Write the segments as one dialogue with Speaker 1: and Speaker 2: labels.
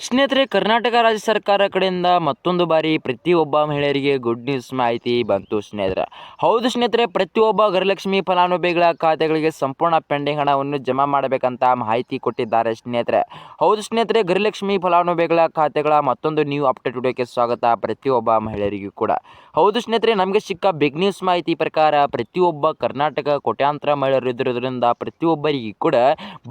Speaker 1: ಸ್ನೇಹಿತರೆ, ಕರ್ನಾಟಕ ರಾಜ್ಯ ಸರ್ಕಾರ ಕಡೆಯಿಂದ ಮತ್ತೊಂದು ಬಾರಿ ಪ್ರತಿಯೊಬ್ಬ ಮಹಿಳೆಯರಿಗೆ ಗುಡ್ ನ್ಯೂಸ್ ಮಾಹಿತಿ ಬಂತು ಸ್ನೇಹಿತರೆ. ಹೌದು ಸ್ನೇಹಿತರೆ, ಪ್ರತಿಯೊಬ್ಬ ಗೃಹಲಕ್ಷ್ಮಿ ಫಲಾನುಭವಿಗಳ ಖಾತೆಗಳಿಗೆ ಸಂಪೂರ್ಣ ಪೆಂಡಿಂಗ್ ಹಣವನ್ನು ಜಮಾ ಮಾಡಬೇಕಂತ ಮಾಹಿತಿ ಕೊಟ್ಟಿದ್ದಾರೆ ಸ್ನೇಹಿತರೆ. ಹೌದು ಸ್ನೇಹಿತರೆ, ಗೃಹಲಕ್ಷ್ಮಿ ಫಲಾನುಭವಿಗಳ ಖಾತೆಗಳ ಮತ್ತೊಂದು ನ್ಯೂ ಅಪ್ಡೇಟ್ ವಿಡಿಯೋಕ್ಕೆ ಸ್ವಾಗತ ಪ್ರತಿಯೊಬ್ಬ ಮಹಿಳೆಯರಿಗೂ ಕೂಡ. ಹೌದು ಸ್ನೇಹಿತರೆ, ನಮಗೆ ಸಿಕ್ಕ ಬಿಗ್ ನ್ಯೂಸ್ ಮಾಹಿತಿ ಪ್ರಕಾರ ಪ್ರತಿಯೊಬ್ಬ ಕರ್ನಾಟಕ ಕೋಟ್ಯಾಂತರ ಮಹಿಳೆಯರು ಇದ್ದಿರೋದ್ರಿಂದ ಪ್ರತಿಯೊಬ್ಬರಿಗೂ ಕೂಡ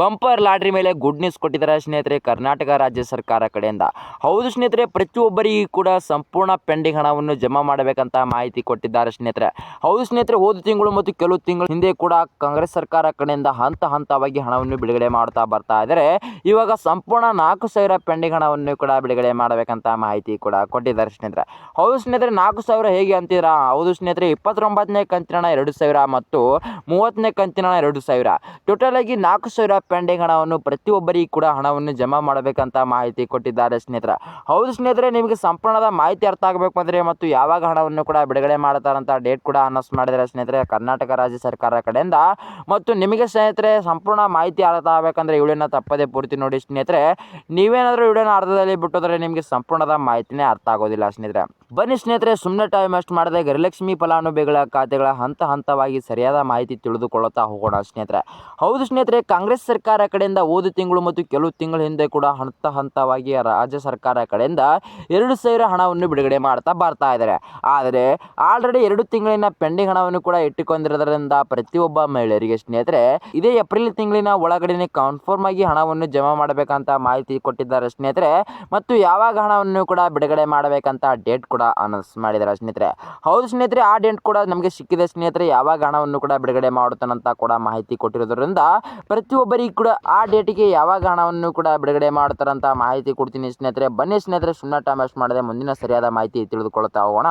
Speaker 1: ಬಂಪರ್ ಲಾಟ್ರಿ ಮೇಲೆ ಗುಡ್ ನ್ಯೂಸ್ ಕೊಟ್ಟಿದ್ದಾರೆ ಸ್ನೇಹಿತರೆ ಕರ್ನಾಟಕ ರಾಜ್ಯ ಸರ್ಕಾರ ಕಡೆಯಿಂದ. ಹೌದು ಸ್ನೇಹಿತರೆ, ಪ್ರತಿಯೊಬ್ಬರಿಗೂ ಕೂಡ ಸಂಪೂರ್ಣ ಪೆಂಡಿಂಗ್ ಹಣವನ್ನು ಜಮಾ ಮಾಡಬೇಕಂತ ಮಾಹಿತಿ ಕೊಟ್ಟಿದ್ದಾರೆ ಸ್ನೇಹಿತರೆ. ಹೌದು ಸ್ನೇಹಿತರೆ, ಹೋದ ತಿಂಗಳು ಮತ್ತು ಕೆಲವು ತಿಂಗಳ ಹಿಂದೆ ಕೂಡ ಕಾಂಗ್ರೆಸ್ ಸರ್ಕಾರ ಕಡೆಯಿಂದ ಹಂತವಾಗಿ ಹಣವನ್ನು ಬಿಡುಗಡೆ ಮಾಡ್ತಾ ಬರ್ತಾ ಇದ್ದಾರೆ. ಇವಾಗ ಸಂಪೂರ್ಣ 4,000 ಪೆಂಡಿಂಗ್ ಹಣವನ್ನು ಕೂಡ ಬಿಡುಗಡೆ ಮಾಡಬೇಕಂತ ಮಾಹಿತಿ ಕೂಡ ಕೊಟ್ಟಿದ್ದಾರೆ ಸ್ನೇಹಿತರೆ. ಹೌದು ಸ್ನೇಹಿತರೆ, 4,000 ಹೇಗೆ ಅಂತೀರಾ? ಹೌದು ಸ್ನೇಹಿತರೆ, 29ನೇ ಕಂತಿನ ಹಣ 2,000 ಮತ್ತು 30ನೇ ಕಂತಿನ ಹಣ 2,000 ಟೋಟಲ್ ಆಗಿ 4,000 ಪೆಂಡಿಂಗ್ ಹಣವನ್ನು ಪ್ರತಿಯೊಬ್ಬರಿಗೂ ಕೂಡ ಹಣವನ್ನು ಜಮಾ ಮಾಡಬೇಕಂತ ಮಾಹಿತಿ ಕೊಟ್ಟಿದ್ದಾರೆ ಸ್ನೇಹಿತರೆ. ಹೌದು ಸ್ನೇಹಿತರೆ, ನಿಮಗೆ ಸಂಪೂರ್ಣದ ಮಾಹಿತಿ ಅರ್ಥ ಆಗಬೇಕು ಅಂದರೆ ಮತ್ತು ಯಾವಾಗ ಹಣವನ್ನು ಕೂಡ ಬಿಡುಗಡೆ ಮಾಡ್ತಾರಂತ ಡೇಟ್ ಕೂಡ ಅನೌನ್ಸ್ ಮಾಡಿದ್ದಾರೆ ಸ್ನೇಹಿತರೆ ಕರ್ನಾಟಕ ರಾಜ್ಯ ಸರ್ಕಾರ ಕಡೆಯಿಂದ. ಮತ್ತು ನಿಮಗೆ ಸ್ನೇಹಿತರೆ ಸಂಪೂರ್ಣ ಮಾಹಿತಿ ಅರ್ಥ ಆಗಬೇಕಂದ್ರೆ ವಿಡಿಯೋನ ತಪ್ಪದೇ ಪೂರ್ತಿ ನೋಡಿ ಸ್ನೇಹಿತರೆ. ನೀವೇನಾದರೂ ವಿಡಿಯೋನ ಅರ್ಧದಲ್ಲಿ ಬಿಟ್ಟೋದ್ರೆ ನಿಮಗೆ ಸಂಪೂರ್ಣದ ಮಾಹಿತಿನೇ ಅರ್ಥ ಆಗೋದಿಲ್ಲ ಸ್ನೇಹಿತರೆ. ಬನ್ನಿ ಸ್ನೇಹಿತರೆ, ಸುಮ್ಮನೆ ಟೈಮ್ ವೇಸ್ಟ್ ಮಾಡದೆ ಗೃಹಲಕ್ಷ್ಮಿ ಫಲಾನುಭವಿಗಳ ಖಾತೆಗಳ ಹಂತವಾಗಿ ಸರಿಯಾದ ಮಾಹಿತಿ ತಿಳಿದುಕೊಳ್ಳುತ್ತಾ ಹೋಗೋಣ ಸ್ನೇಹಿತರೆ. ಹೌದು ಸ್ನೇಹಿತರೆ, ಕಾಂಗ್ರೆಸ್ ಸರ್ಕಾರ ಕಡೆಯಿಂದ ಹೋದ ತಿಂಗಳು ಮತ್ತು ಕೆಲವು ತಿಂಗಳ ಹಿಂದೆ ಕೂಡ ಹಂತವಾಗಿ ರಾಜ್ಯ ಸರ್ಕಾರ ಕಡೆಯಿಂದ 2,000 ಹಣವನ್ನು ಬಿಡುಗಡೆ ಮಾಡ್ತಾ ಬರ್ತಾ ಇದ್ದಾರೆ. ಆದರೆ ಆಲ್ರೆಡಿ 2 ತಿಂಗಳಿನ ಪೆಂಡಿಂಗ್ ಹಣವನ್ನು ಕೂಡ ಇಟ್ಟುಕೊಂಡಿರೋದ್ರಿಂದ ಪ್ರತಿಯೊಬ್ಬ ಮಹಿಳೆಯರಿಗೆ ಸ್ನೇಹಿತರೆ ಇದೇ ಏಪ್ರಿಲ್ ತಿಂಗಳಿನ ಒಳಗಡೆ ಕನ್ಫರ್ಮ್ ಆಗಿ ಹಣವನ್ನು ಜಮಾ ಮಾಡಬೇಕಂತ ಮಾಹಿತಿ ಕೊಟ್ಟಿದ್ದಾರೆ ಸ್ನೇಹಿತರೆ. ಮತ್ತು ಯಾವಾಗ ಹಣವನ್ನು ಕೂಡ ಬಿಡುಗಡೆ ಮಾಡಬೇಕಂತ ಡೇಟ್ ಕೂಡ ಅನೌನ್ಸ್ ಮಾಡಿದ್ದಾರೆ ಸ್ನೇಹಿತರೆ. ಹೌದು ಸ್ನೇಹಿತರೆ, ಆ ಡೇಟ್ ಕೂಡ ನಮಗೆ ಸಿಕ್ಕಿದೆ ಸ್ನೇಹಿತರೆ. ಯಾವಾಗ ಹಣವನ್ನು ಕೂಡ ಬಿಡುಗಡೆ ಮಾಡುತ್ತಾನಂತ ಕೂಡ ಮಾಹಿತಿ ಕೊಟ್ಟಿರೋದ್ರಿಂದ ಪ್ರತಿಯೊಬ್ಬರಿಗೂ ಕೂಡ ಆ ಡೇಟಿಗೆ ಯಾವಾಗ ಹಣವನ್ನು ಕೂಡ ಬಿಡುಗಡೆ ಮಾಡ್ತಾರಂತ ಮಾಹಿತಿ ಕೊಡ್ತೀನಿ ಸ್ನೇಹಿತರೆ. ಬನ್ನಿ ಸ್ನೇಹಿತರೆ, ಸುಮ್ಮನೆ ಟೈಮ್ ವೇಸ್ಟ್ ಮಾಡದೆ ಮುಂದಿನ ಸರಿಯಾದ ಮಾಹಿತಿ ತಿಳಿದುಕೊಳ್ತಾ ಹೋಗೋಣ.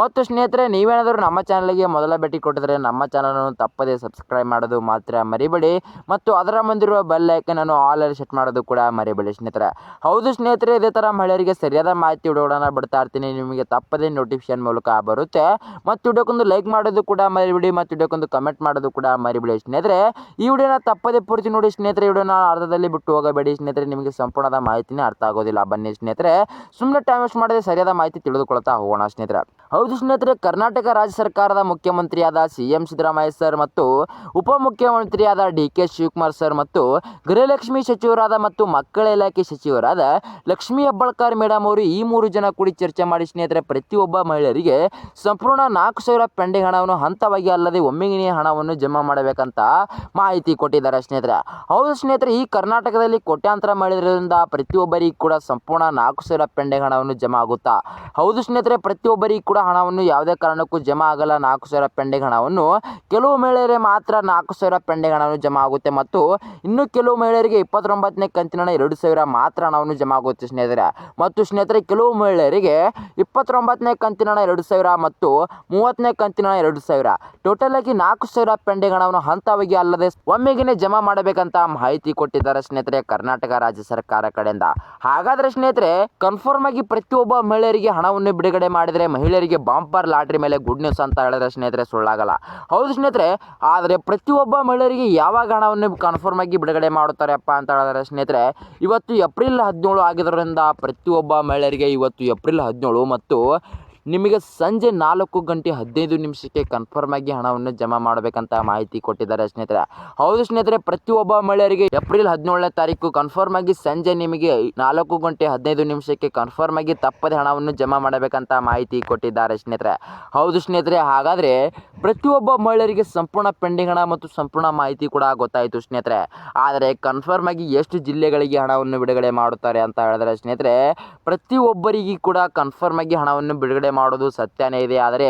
Speaker 1: ಮತ್ತು ಸ್ನೇಹಿತರೆ, ನೀವೇನಾದರೂ ನಮ್ಮ ಚಾನಲ್ಗೆ ಮೊದಲ ಭೇಟಿ ಕೊಟ್ಟಿದ್ರೆ ನಮ್ಮ ಚಾನಲನ್ನು ತಪ್ಪದೇ ಸಬ್ಸ್ಕ್ರೈಬ್ ಮಾಡೋದು ಮಾತ್ರ ಮರಿಬೇಡಿ. ಮತ್ತು ಅದರ ಮುಂದಿರುವ ಬೆಲ್ ಐಕನ್ ಅನ್ನು ಆಲ್ ಅಲ್ಲಿ ಸೆಟ್ ಮಾಡೋದು ಕೂಡ ಮರಿಬೇಡಿ ಸ್ನೇಹಿತರೆ. ಹೌದು ಸ್ನೇಹಿತರೆ, ಇದೇ ಥರ ಮಹಿಳೆಯರಿಗೆ ಸರಿಯಾದ ಮಾಹಿತಿ ವಿಡಿಯೋಗಳನ್ನ ಬಿಡ್ತಾ ಇರ್ತೀನಿ. ನಿಮಗೆ ತಪ್ಪದೇ ನೋಟಿಫಿಕೇಶನ್ ಮೂಲಕ ಬರುತ್ತೆ. ಮತ್ತು ವಿಡಿಯೋಕ್ಕೊಂದು ಲೈಕ್ ಮಾಡೋದು ಕೂಡ ಮರಿಬೇಡಿ ಮತ್ತು ವಿಡಿಯೋಕ್ಕೊಂದು ಕಮೆಂಟ್ ಮಾಡೋದು ಕೂಡ ಮರಿಬೇಡಿ ಸ್ನೇಹಿತರೆ. ಈ ವಿಡಿಯೋನ ತಪ್ಪದೇ ಪೂರ್ತಿ ನೋಡಿ ಸ್ನೇಹಿತರೆ. ವಿಡಿಯೋನ ಅರ್ಧದಲ್ಲಿ ಬಿಟ್ಟು ಹೋಗಬೇಡಿ ಸ್ನೇಹಿತರೆ, ನಿಮಗೆ ಸಂಪೂರ್ಣದ ಮಾಹಿತಿನೇ ಅರ್ಥ ಆಗೋದಿಲ್ಲ. ಬನ್ನಿ ಸ್ನೇಹಿತರೆ, ಸುಮ್ಮನೆ ಟೈಮ್ ವೇಸ್ಟ್ ಮಾಡದೆ ಸರಿಯಾದ ಮಾಹಿತಿ ತಿಳಿದುಕೊಳ್ತಾ ಹೋಗೋಣ ಸ್ನೇಹಿತರೆ. ಹೌದು ಸ್ನೇಹಿತರೆ, ಕರ್ನಾಟಕ ರಾಜ್ಯ ಸರ್ಕಾರದ ಮುಖ್ಯಮಂತ್ರಿಯಾದ CM ಸಿದ್ದರಾಮಯ್ಯ ಸರ್ ಮತ್ತು ಉಪಮುಖ್ಯಮಂತ್ರಿಯಾದ DK ಶಿವಕುಮಾರ್ ಸರ್ ಮತ್ತು ಗೃಹಲಕ್ಷ್ಮಿ ಸಚಿವರಾದ ಮತ್ತು ಮಕ್ಕಳ ಇಲಾಖೆ ಸಚಿವರಾದ ಲಕ್ಷ್ಮೀ ಹೆಬ್ಬಾಳ್ಕರ್ ಮೇಡಮ್ ಅವರು ಈ 3 ಜನ ಕೂಡಿ ಚರ್ಚೆ ಮಾಡಿ ಸ್ನೇಹಿತರೆ ಪ್ರತಿಯೊಬ್ಬ ಮಹಿಳೆಯರಿಗೆ ಸಂಪೂರ್ಣ 4,000 ಪೆಂಡಿಂಗ್ ಹಣವನ್ನು ಹಂತವಾಗಿ ಅಲ್ಲದೆ ಒಮ್ಮೆಗೆ ಹಣವನ್ನು ಜಮಾ ಮಾಡಬೇಕಂತ ಮಾಹಿತಿ ಕೊಟ್ಟಿದ್ದಾರೆ ಸ್ನೇಹಿತರೆ. ಹೌದು ಸ್ನೇಹಿತರೆ, ಈ ಕರ್ನಾಟಕದಲ್ಲಿ ಕೋಟ್ಯಾಂತರ ಮಹಿಳೆಯರಿಂದ ಪ್ರತಿಯೊಬ್ಬರಿಗೂ ಕೂಡ ಸಂಪೂರ್ಣ 4,000 ಪೆಂಡಿಂಗ್ ಹಣವನ್ನು ಜಮಾ ಆಗುತ್ತಾ? ಹೌದು ಸ್ನೇಹಿತರೆ, ಪ್ರತಿಯೊಬ್ಬರಿಗೂ ಕೂಡ ಹಣವನ್ನು ಯಾವುದೇ ಕಾರಣಕ್ಕೂ ಜಮಾ ಆಗಲ್ಲ. 4,000 ಪೆಂಡಿಂಗ್ ಹಣವನ್ನು ಕೆಲವು ಮಹಿಳೆಯರಿಗೆ ಮಾತ್ರ 4,000 ಪೆಂಡಿಂಗ್ ಹಣವನ್ನು ಜಮಾ ಆಗುತ್ತೆ ಮತ್ತು ಇನ್ನು ಕೆಲವು ಮಹಿಳೆಯರಿಗೆ 29ನೇ ಕಂತಿನ 2,000 ಮಾತ್ರ ಹಣವನ್ನು ಜಮಾ ಆಗುತ್ತೆ ಸ್ನೇಹಿತರೆ. ಮತ್ತು ಸ್ನೇಹಿತರೆ, ಕೆಲವು ಮಹಿಳೆಯರಿಗೆ 29ನೇ ಕಂತಿನ 2,000 ಮತ್ತು 30ನೇ ಕಂತಿನ 2,000 ಟೋಟಲ್ ಆಗಿ 4,000 ಪೆಂಡಿಂಗ್ ಹಣವನ್ನು ಹಂತವಾಗಿ ಅಲ್ಲದೆ ಒಮ್ಮೆಗೆ ಜಮಾ ಮಾಡಬೇಕಂತ ಮಾಹಿತಿ ಕೊಟ್ಟಿದ್ದಾರೆ ಸ್ನೇಹಿತರೆ ಕರ್ನಾಟಕ ರಾಜ್ಯ ಸರ್ಕಾರ ಕಡೆಯಿಂದ. ಹಾಗಾದ್ರೆ ಸ್ನೇಹಿತರೆ, ಕನ್ಫರ್ಮ್ ಆಗಿ ಪ್ರತಿಯೊಬ್ಬ ಮಹಿಳೆಯರಿಗೆ ಹಣವನ್ನು ಬಿಡುಗಡೆ ಮಾಡಿದರೆ ಮಹಿಳೆಯರಿಗೆ ಬಂಪರ್ ಲಾಟ್ರಿ ಮೇಲೆ ಗುಡ್ ನ್ಯೂಸ್ ಅಂತ ಹೇಳಿದ್ರೆ ಸ್ನೇಹಿತರೆ ಸುಳ್ಳಾಗಲ್ಲ. ಹೌದು ಸ್ನೇಹಿತರೆ, ಆದರೆ ಪ್ರತಿಯೊಬ್ಬ ಮಹಿಳೆಯರಿಗೆ ಯಾವಾಗ ಹಣವನ್ನು ಕನ್ಫರ್ಮ್ ಆಗಿ ಬಿಡುಗಡೆ ಮಾಡುತ್ತಾರಪ್ಪ ಅಂತ ಹೇಳಿದ್ರೆ ಸ್ನೇಹಿತರೆ, ಇವತ್ತು ಏಪ್ರಿಲ್ 17 ಆಗಿರೋದ್ರಿಂದ ಪ್ರತಿಯೊಬ್ಬ ಮಹಿಳೆಯರಿಗೆ ಇವತ್ತು ಏಪ್ರಿಲ್ 17 ಮತ್ತು ನಿಮಗೆ ಸಂಜೆ 4:15 ಕನ್ಫರ್ಮ್ ಆಗಿ ಹಣವನ್ನು ಜಮಾ ಮಾಡಬೇಕಂತ ಮಾಹಿತಿ ಕೊಟ್ಟಿದ್ದಾರೆ ಸ್ನೇಹಿತರೆ. ಹೌದು ಸ್ನೇಹಿತರೆ, ಪ್ರತಿಯೊಬ್ಬ ಮಹಿಳೆಯರಿಗೆ ಏಪ್ರಿಲ್ 17ನೇ ತಾರೀಕು ಕನ್ಫರ್ಮ್ ಆಗಿ ಸಂಜೆ ನಿಮಗೆ 4:15 ಕನ್ಫರ್ಮ್ ಆಗಿ ತಪ್ಪದೆ ಹಣವನ್ನು ಜಮಾ ಮಾಡಬೇಕಂತ ಮಾಹಿತಿ ಕೊಟ್ಟಿದ್ದಾರೆ ಸ್ನೇಹಿತರೆ. ಹೌದು ಸ್ನೇಹಿತರೆ, ಹಾಗಾದರೆ ಪ್ರತಿಯೊಬ್ಬ ಮಹಿಳೆಯರಿಗೆ ಸಂಪೂರ್ಣ ಪೆಂಡಿಂಗ್ ಹಣ ಮತ್ತು ಸಂಪೂರ್ಣ ಮಾಹಿತಿ ಕೂಡ ಗೊತ್ತಾಯಿತು ಸ್ನೇಹಿತರೆ. ಆದರೆ ಕನ್ಫರ್ಮ್ ಆಗಿ ಎಷ್ಟು ಜಿಲ್ಲೆಗಳಿಗೆ ಹಣವನ್ನು ಬಿಡುಗಡೆ ಮಾಡುತ್ತಾರೆ ಅಂತ ಹೇಳಿದ್ರೆ ಸ್ನೇಹಿತರೆ, ಪ್ರತಿಯೊಬ್ಬರಿಗೂ ಕೂಡ ಕನ್ಫರ್ಮ್ ಆಗಿ ಹಣವನ್ನು ಬಿಡುಗಡೆ ಮಾಡೋದು ಸತ್ಯನೇ ಇದೆ. ಆದರೆ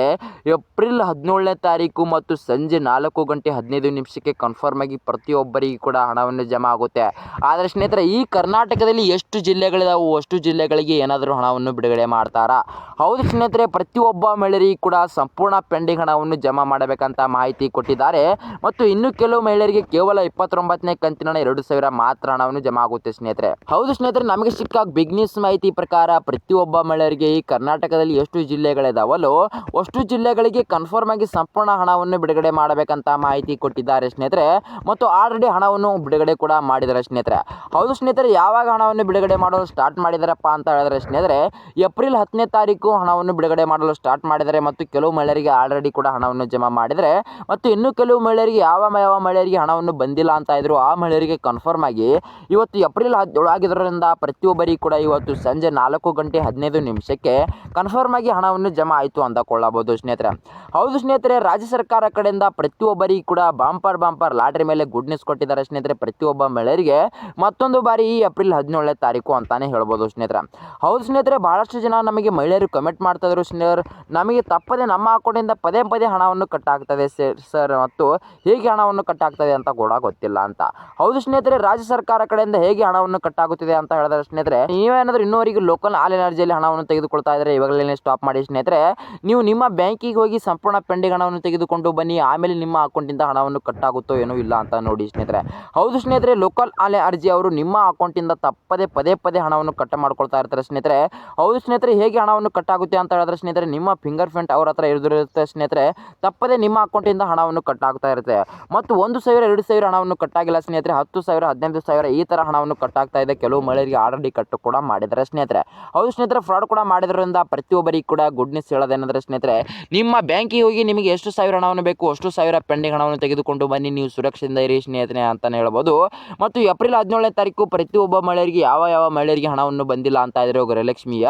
Speaker 1: ಏಪ್ರಿಲ್ 17ನೇ ತಾರೀಕು ಮತ್ತು ಸಂಜೆ 4:15 ಕನ್ಫರ್ಮ್ ಆಗಿ ಪ್ರತಿಯೊಬ್ಬರಿಗೂ ಕೂಡ ಹಣವನ್ನು ಜಮಾ ಆಗುತ್ತೆ. ಆದರೆ ಸ್ನೇಹಿತರೆ, ಈ ಕರ್ನಾಟಕದಲ್ಲಿ ಎಷ್ಟು ಜಿಲ್ಲೆಗಳಿದಾವೆ ಅಷ್ಟು ಜಿಲ್ಲೆಗಳಿಗೆ ಏನಾದರೂ ಹಣವನ್ನು ಬಿಡುಗಡೆ ಮಾಡ್ತಾರಾ? ಹೌದು ಸ್ನೇಹಿತರೆ, ಪ್ರತಿಯೊಬ್ಬ ಮಹಿಳೆಯರಿಗೂ ಕೂಡ ಸಂಪೂರ್ಣ ಪೆಂಡಿಂಗ್ ಹಣವನ್ನು ಜಮಾ ಮಾಡಬೇಕಂತ ಮಾಹಿತಿ ಕೊಟ್ಟಿದ್ದಾರೆ. ಮತ್ತು ಇನ್ನು ಕೆಲವು ಮಹಿಳೆಯರಿಗೆ ಕೇವಲ 29ನೇ ಕಂತಿನ 2,000 ಮಾತ್ರ ಹಣವನ್ನು ಜಮಾ ಆಗುತ್ತೆ ಸ್ನೇಹಿತರೆ. ಹೌದು ಸ್ನೇಹಿತರೆ, ನಮಗೆ ಸಿಕ್ಕ ಬಿಗ್ ನ್ಯೂಸ್ ಮಾಹಿತಿ ಪ್ರಕಾರ ಪ್ರತಿಯೊಬ್ಬ ಮಹಿಳೆಯರಿಗೆ ಈ ಕರ್ನಾಟಕದಲ್ಲಿ ಎಷ್ಟು ಜಿಲ್ಲೆಗಳಿದಾವಲ್ಲೋ ಅಷ್ಟು ಜಿಲ್ಲೆಗಳಿಗೆ ಕನ್ಫರ್ಮ್ ಆಗಿ ಸಂಪೂರ್ಣ ಹಣವನ್ನು ಬಿಡುಗಡೆ ಮಾಡಬೇಕಂತ ಮಾಹಿತಿ ಕೊಟ್ಟಿದ್ದಾರೆ ಸ್ನೇಹಿತರೆ. ಮತ್ತು ಆಲ್ರೆಡಿ ಹಣವನ್ನು ಬಿಡುಗಡೆ ಕೂಡ ಮಾಡಿದ್ದಾರೆ ಸ್ನೇಹಿತರೆ. ಹೌದು ಸ್ನೇಹಿತರೆ, ಯಾವಾಗ ಹಣವನ್ನು ಬಿಡುಗಡೆ ಮಾಡಲು ಸ್ಟಾರ್ಟ್ ಮಾಡಿದಾರಪ್ಪ ಅಂತ ಹೇಳಿದ್ರೆ ಸ್ನೇಹಿತರೆ, ಏಪ್ರಿಲ್ 10ನೇ ತಾರೀಕು ಹಣವನ್ನು ಬಿಡುಗಡೆ ಮಾಡಲು ಸ್ಟಾರ್ಟ್ ಮಾಡಿದ್ದಾರೆ. ಮತ್ತು ಕೆಲವು ಮಹಿಳೆಯರಿಗೆ ಆಲ್ರೆಡಿ ಕೂಡ ಹಣವನ್ನು ಜಮಾ ಮಾಡಿದರೆ, ಮತ್ತು ಇನ್ನು ಕೆಲವು ಮಹಿಳೆಯರಿಗೆ ಯಾವ ಮಹಿಳೆಯರಿಗೆ ಹಣವನ್ನು ಬಂದಿಲ್ಲ ಅಂತ ಇದ್ರು ಆ ಮಹಿಳೆಯರಿಗೆ ಕನ್ಫರ್ಮ್ ಆಗಿ ಇವತ್ತು ಏಪ್ರಿಲ್ 17 ಆಗಿರೋದ್ರಿಂದ ಪ್ರತಿಯೊಬ್ಬರಿಗೆ ಕೂಡ ಇವತ್ತು ಸಂಜೆ 4:15 ಕನ್ಫರ್ಮ್ ಆಗಿ ಹಣವನ್ನು ಜಮಾ ಆಯಿತು ಅಂದುಕೊಳ್ಳಬಹುದು ಸ್ನೇಹಿತರೆ. ಹೌದು ಸ್ನೇಹಿತರೆ, ರಾಜ್ಯ ಸರ್ಕಾರ ಕಡೆಯಿಂದ ಪ್ರತಿಯೊಬ್ಬರಿಗೆ ಕೂಡ ಬಂಪರ್ ಲಾಟ್ರಿ ಮೇಲೆ ಗುಡ್ ನ್ಯೂಸ್ ಕೊಟ್ಟಿದ್ದಾರೆ ಸ್ನೇಹಿತರೆ. ಪ್ರತಿಯೊಬ್ಬ ಮಹಿಳೆಯರಿಗೆ ಮತ್ತೊಂದು ಬಾರಿ ಈ ಏಪ್ರಿಲ್ 17ನೇ ತಾರೀಕು ಅಂತಾನೆ ಹೇಳ್ಬೋದು ಸ್ನೇಹಿತರೆ. ಹೌದು ಸ್ನೇಹಿತರೆ, ಬಹಳಷ್ಟು ಜನ ನಮಗೆ ಮಹಿಳೆಯರು ಕಮೆಂಟ್ ಮಾಡ್ತಾ ಇದ್ರು ಸ್ನೇಹಿತರೆ, ನಮಗೆ ತಪ್ಪದೆ ನಮ್ಮ ಅಕೌಂಟಿಂದ ಪದೇ ಹಣವನ್ನು ಕಟ್ ಆಗ್ತದೆ ಸರ್, ಮತ್ತು ಹೇಗೆ ಹಣವನ್ನು ಕಟ್ ಆಗ್ತದೆ ಅಂತ ಕೂಡ ಗೊತ್ತಿಲ್ಲ ಅಂತ. ಹೌದು ಸ್ನೇಹಿತರೆ, ರಾಜ್ಯ ಸರ್ಕಾರ ಕಡೆಯಿಂದ ಹೇಗೆ ಹಣವನ್ನು ಕಟ್ ಆಗುತ್ತಿದೆ ಅಂತ ಹೇಳಿದ್ರೆ ಸ್ನೇಹಿತರೆ, ನೀವೇನಾದ್ರೂ ಇನ್ನೂವರೆಗೂ ಲೋಕಲ್ ಆಲ್ ಎನರ್ಜಿಯಲ್ಲಿ ಹಣವನ್ನು ತೆಗೆದುಕೊಳ್ತಾ ಇದ್ರೆ ಇವಾಗಲೇ ಸ್ಟಾಪ್ ಮಾಡಿ ಸ್ನೇಹಿತರೆ. ನೀವು ನಿಮ್ಮ ಬ್ಯಾಂಕಿಗೆ ಹೋಗಿ ಸಂಪೂರ್ಣ ಪೆಂಡಿಂಗ್ ಹಣವನ್ನು ತೆಗೆದುಕೊಂಡು ಬನ್ನಿ, ಆಮೇಲೆ ನಿಮ್ಮ ಅಕೌಂಟಿಂದ ಹಣವನ್ನು ಕಟ್ ಆಗುತ್ತೋ ಏನೋ ಇಲ್ಲ ಅಂತ ನೋಡಿ ಸ್ನೇಹಿತರೆ. ಹೌದು ಸ್ನೇಹಿತರೆ, ಲೋಕಲ್ ಆಲ್ ಎನರ್ಜಿ ಅವರು ನಿಮ್ಮ ಅಕೌಂಟಿಂದ ತಪ್ಪದೆ ಪದೇ ಹಣವನ್ನು ಕಟ್ ಮಾಡ್ಕೊಳ್ತಾ ಇರ್ತಾರೆ ಸ್ನೇಹಿತರೆ. ಹೌದು ಸ್ನೇಹಿತರೆ, ಹೇಗೆ ಹಣವನ್ನು ಕಟ್ ಆಗುತ್ತೆ ಅಂತ ಹೇಳಿದ್ರೆ ಸ್ನೇಹಿತರೆ, ನಿಮ್ಮ ಫಿಂಗರ್ ಪ್ರಿಂಟ್ ಅವ್ರ ಹತ್ರ ಇರುತ್ತೆ ಸ್ನೇಹಿತರೆ. ತಪ್ಪದೆ ನಿಮ್ಮ ಅಕೌಂಟಿಂದ ಹಣವನ್ನು ಕಟ್ ಆಗ್ತಾ ಇರುತ್ತೆ. ಮತ್ತು 1,000 2,000 ಹಣವನ್ನು ಕಟ್ ಆಗಿಲ್ಲ ಸ್ನೇಹಿತರೆ, 10,000 15,000 ಈ ಥರ ಹಣವನ್ನು ಕಟ್ ಆಗ್ತಾ ಇದೆ. ಕೆಲವು ಮಹಿಳೆಯರಿಗೆ ಆಲ್ರೆಡಿ ಕಟ್ ಕೂಡ ಮಾಡಿದ್ದಾರೆ ಸ್ನೇಹಿತರೆ. ಹೌದು ಸ್ನೇಹಿತರೆ, ಫ್ರಾಡ್ ಕೂಡ ಮಾಡಿದ್ರಿಂದ ಪ್ರತಿಯೊಬ್ಬರಿಗೆ ಕೂಡ ಗುಡ್ ನ್ಯೂಸ್ ಹೇಳೋದೇನೆಂದರೆ ಸ್ನೇಹಿತರೆ, ನಿಮ್ಮ ಬ್ಯಾಂಕಿಗೆ ಹೋಗಿ ನಿಮಗೆ ಎಷ್ಟು ಸಾವಿರ ಹಣವನ್ನು ಬೇಕು ಅಷ್ಟು ಸಾವಿರ ಪೆಂಡಿಂಗ್ ಹಣವನ್ನು ತೆಗೆದುಕೊಂಡು ಬನ್ನಿ, ನೀವು ಸುರಕ್ಷಿತದಿಂದ ಇರಿ ಸ್ನೇಹಿತರೆ ಅಂತಾನೆ ಹೇಳ್ಬೋದು. ಮತ್ತು ಏಪ್ರಿಲ್ 17ನೇ ತಾರೀಕು ಪ್ರತಿಯೊಬ್ಬ ಮಹಿಳೆಯರಿಗೆ ಯಾವ ಮಹಿಳೆಯರಿಗೆ ಹಣವನ್ನು ಬಂದಿಲ್ಲ ಅಂತ ಇದ್ರೆ ಗೃಹಲಕ್ಷ್ಮಿಯ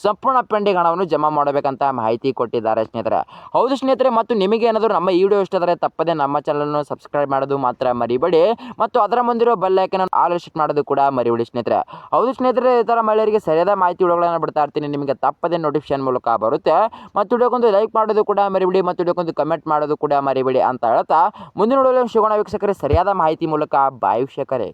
Speaker 1: ಸಂಪೂರ್ಣ ಪೆಂಡಿಂಗ್ ಹಣವನ್ನು ಜಮಾ ಮಾಡಬೇಕಂತ ಮಾಹಿತಿ ಕೊಟ್ಟಿದ್ದಾರೆ ಸ್ನೇಹಿತರೆ. ಹೌದು ಸ್ನೇಹಿತರೆ, ಮತ್ತು ನಿಮಗೆ ಏನಾದರೂ ನಮ್ಮ ಈ ವಿಡಿಯೋ ಇಷ್ಟ ಆದರೆ ತಪ್ಪದೆ ನಮ್ಮ ಚಾನಲನ್ನು ಸಬ್ಸ್ಕ್ರೈಬ್ ಮಾಡೋದು ಮಾತ್ರ ಮರಿಬೇಡಿ, ಮತ್ತು ಅದರ ಮುಂದಿರೋ ಬೆಲ್ ಐಕಾನ್ ಆಲ್ ಸೆಟ್ ಮಾಡೋದು ಕೂಡ ಮರಿಬೇಡಿ ಸ್ನೇಹಿತರೆ. ಹೌದು ಸ್ನೇಹಿತರೆ, ಈ ಥರ ಮಹಿಳೆಯರಿಗೆ ಸರಿಯಾದ ಮಾಹಿತಿ ವಿಡಿಯೋಗಳನ್ನು ಬಿಡ್ತಾ ಇರ್ತೀನಿ, ನಿಮಗೆ ತಪ್ಪದೆ ನೋಟಿಫಿಕೇಶನ್ ಮೂಲಕ ಬರುತ್ತೆ. ಮತ್ತು ವಿಡಿಯೋಕ್ಕೊಂದು ಲೈಕ್ ಮಾಡೋದು ಕೂಡ ಮರಿಬೇಡಿ, ಮತ್ತು ವಿಡಿಯೋಕ್ಕೊಂದು ಕಮೆಂಟ್ ಮಾಡೋದು ಕೂಡ ಮರಿಬೇಡಿ ಅಂತ ಹೇಳ್ತಾ ಮುಂದಿನ ವಿಡಿಯೋದಲ್ಲಿ ಸಿಗೋಣ ವೀಕ್ಷಕರೇ, ಸರಿಯಾದ ಮಾಹಿತಿ ಮೂಲಕ. ಬಾಯ್ ವೀಕ್ಷಕರೇ.